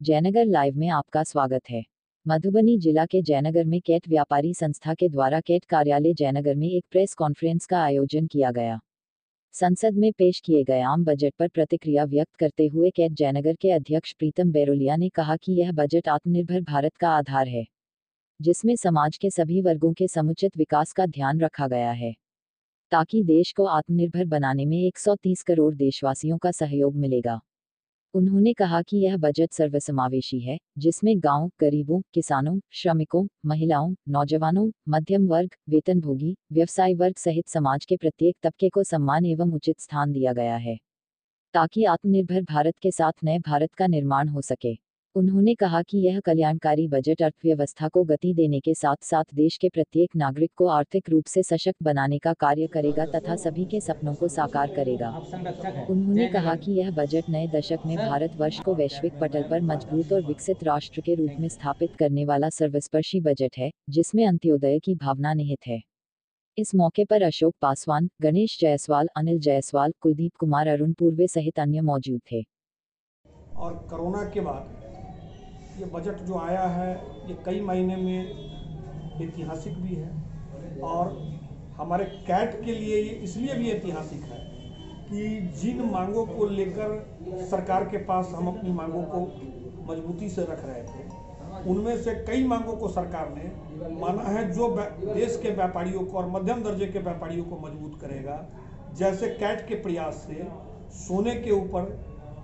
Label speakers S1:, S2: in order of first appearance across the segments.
S1: Jaynagar live में आपका स्वागत है। मधुबनी जिला के जयनगर में कैट व्यापारी संस्था के द्वारा कैट कार्यालय जयनगर में एक प्रेस कॉन्फ्रेंस का आयोजन किया गया। संसद में पेश किए गए आम बजट पर प्रतिक्रिया व्यक्त करते हुए कैट जयनगर के अध्यक्ष प्रीतम बैरोलिया ने कहा कि यह बजट आत्मनिर्भर भारत का आधार है, जिसमें समाज के सभी वर्गों के समुचित विकास का ध्यान रखा गया है, ताकि देश को आत्मनिर्भर बनाने में 130 करोड़ देशवासियों का सहयोग मिलेगा। उन्होंने कहा कि यह बजट सर्वसमावेशी है, जिसमें गांव, गरीबों, किसानों, श्रमिकों, महिलाओं, नौजवानों, मध्यम वर्ग, वेतनभोगी, व्यवसाय वर्ग सहित समाज के प्रत्येक तबके को सम्मान एवं उचित स्थान दिया गया है, ताकि आत्मनिर्भर भारत के साथ नए भारत का निर्माण हो सके। उन्होंने कहा कि यह कल्याणकारी बजट अर्थव्यवस्था को गति देने के साथ साथ देश के प्रत्येक नागरिक को आर्थिक रूप से सशक्त बनाने का कार्य करेगा तथा सभी के सपनों को साकार करेगा। उन्होंने कहा कि यह बजट नए दशक में भारतवर्ष को वैश्विक पटल पर मजबूत और विकसित राष्ट्र के रूप में स्थापित करने वाला सर्वस्पर्शी बजट है, जिसमें अंत्योदय की भावना निहित है। इस मौके पर अशोक पासवान, गणेश जायसवाल, अनिल जायसवाल, कुलदीप कुमार, अरुण पूर्वे सहित अन्य मौजूद थे।
S2: और कोरोना के बाद ये बजट जो आया है, ये कई महीने में ऐतिहासिक भी है और हमारे कैट के लिए ये इसलिए भी ऐतिहासिक है कि जिन मांगों को लेकर सरकार के पास हम अपनी मांगों को मजबूती से रख रहे थे, उनमें से कई मांगों को सरकार ने माना है जो देश के व्यापारियों को और मध्यम दर्जे के व्यापारियों को मजबूत करेगा। जैसे कैट के प्रयास से सोने के ऊपर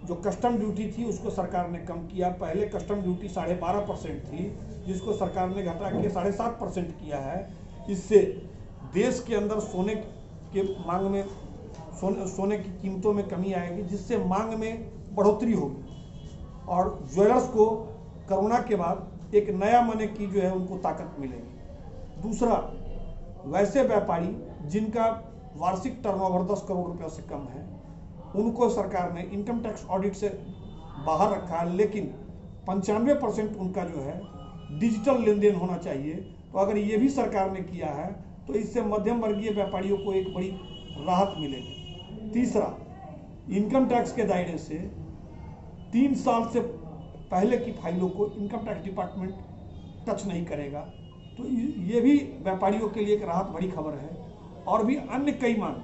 S2: जो कस्टम ड्यूटी थी उसको सरकार ने कम किया। पहले कस्टम ड्यूटी 12.5% थी, जिसको सरकार ने घटा के 7.5% किया है। इससे देश के अंदर सोने के मांग में सोने की कीमतों में कमी आएगी, जिससे मांग में बढ़ोतरी होगी और ज्वेलर्स को कोरोना के बाद एक नया मने की जो है उनको ताकत मिलेगी। दूसरा, वैसे व्यापारी जिनका वार्षिक टर्नओवर 10 करोड़ रुपये से कम है, उनको सरकार ने इनकम टैक्स ऑडिट से बाहर रखा है, लेकिन 95% उनका जो है डिजिटल लेन देन होना चाहिए। तो अगर ये भी सरकार ने किया है तो इससे मध्यम वर्गीय व्यापारियों को एक बड़ी राहत मिलेगी। तीसरा, इनकम टैक्स के दायरे से 3 साल से पहले की फाइलों को इनकम टैक्स डिपार्टमेंट टच नहीं करेगा, तो ये भी व्यापारियों के लिए एक राहत भरी खबर है। और भी अन्य कई मांग,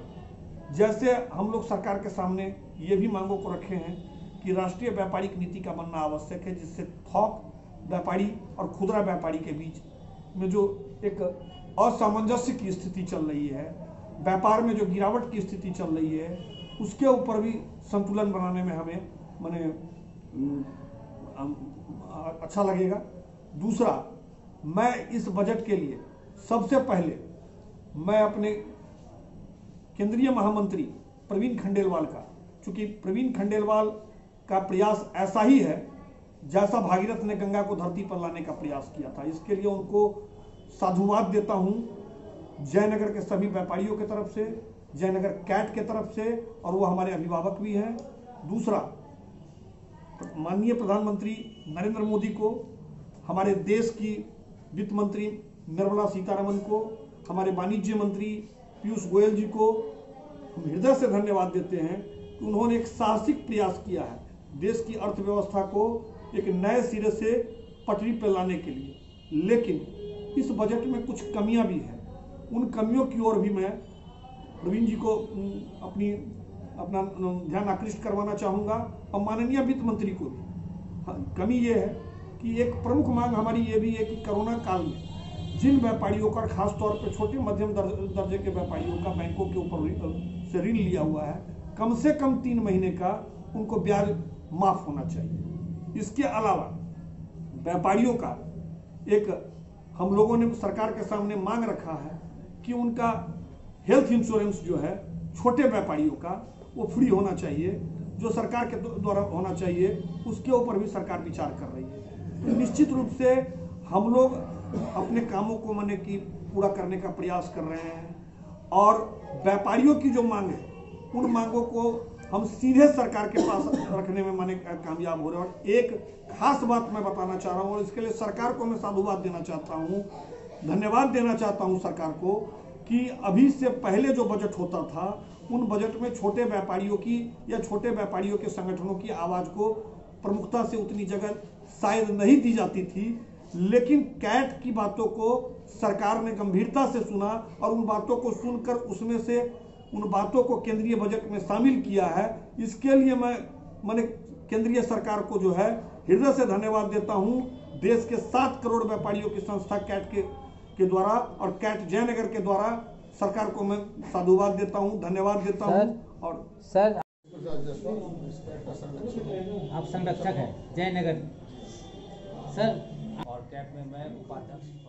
S2: जैसे हम लोग सरकार के सामने ये भी मांगों को रखे हैं कि राष्ट्रीय व्यापारिक नीति का बनना आवश्यक है, जिससे थोक व्यापारी और खुदरा व्यापारी के बीच में जो एक असामंजस्य की स्थिति चल रही है, व्यापार में जो गिरावट की स्थिति चल रही है, उसके ऊपर भी संतुलन बनाने में हमें अच्छा लगेगा। दूसरा, मैं इस बजट के लिए सबसे पहले मैं अपने केंद्रीय महामंत्री प्रवीण खंडेलवाल का, चूंकि प्रवीण खंडेलवाल का प्रयास ऐसा ही है जैसा भागीरथ ने गंगा को धरती पर लाने का प्रयास किया था, इसके लिए उनको साधुवाद देता हूं जयनगर के सभी व्यापारियों की तरफ से, जयनगर कैट के तरफ से, और वो हमारे अभिभावक भी हैं। दूसरा, माननीय प्रधानमंत्री नरेंद्र मोदी को, हमारे देश की वित्त मंत्री निर्मला सीतारमन को, हमारे वाणिज्य मंत्री पीयूष गोयल जी को हम हृदय से धन्यवाद देते हैं कि उन्होंने एक साहसिक प्रयास किया है देश की अर्थव्यवस्था को एक नए सिरे से पटरी पर लाने के लिए। लेकिन इस बजट में कुछ कमियां भी हैं, उन कमियों की ओर भी मैं प्रवीण जी को अपना ध्यान आकृष्ट करवाना चाहूँगा और माननीय वित्त मंत्री को भी। कमी ये है कि एक प्रमुख मांग हमारी ये भी है कि कोरोना काल में जिन व्यापारियों का, खासतौर पर छोटे मध्यम दर्जे के व्यापारियों का बैंकों के ऊपर से ऋण लिया हुआ है, कम से कम 3 महीने का उनको ब्याज माफ होना चाहिए। इसके अलावा व्यापारियों का एक हम लोगों ने सरकार के सामने मांग रखा है कि उनका हेल्थ इंश्योरेंस जो है छोटे व्यापारियों का वो फ्री होना चाहिए, जो सरकार के द्वारा होना चाहिए, उसके ऊपर भी सरकार विचार कर रही है। तो निश्चित रूप से हम लोग अपने कामों को पूरा करने का प्रयास कर रहे हैं और व्यापारियों की जो मांग है उन मांगों को हम सीधे सरकार के पास रखने में कामयाब हो रहे हैं। और एक खास बात मैं बताना चाह रहा हूँ और इसके लिए सरकार को मैं साधुवाद देना चाहता हूँ, धन्यवाद देना चाहता हूँ सरकार को, कि अभी से पहले जो बजट होता था उन बजट में छोटे व्यापारियों की या छोटे व्यापारियों के संगठनों की आवाज को प्रमुखता से उतनी जगह शायद नहीं दी जाती थी, लेकिन कैट की बातों को सरकार ने गंभीरता से सुना और उन बातों को सुनकर उसमें से उन बातों को केंद्रीय बजट में शामिल किया है। इसके लिए मैंने केंद्रीय सरकार को जो है हृदय से धन्यवाद देता हूं। देश के 7 करोड़ व्यापारियों की संस्था कैट के द्वारा और कैट जयनगर के द्वारा सरकार को मैं साधुवाद देता हूं, धन्यवाद देता हूं। और
S3: सर आप संरक्षक हैं जयनगर सर,
S4: और कैट में मैं उपाध्यक्ष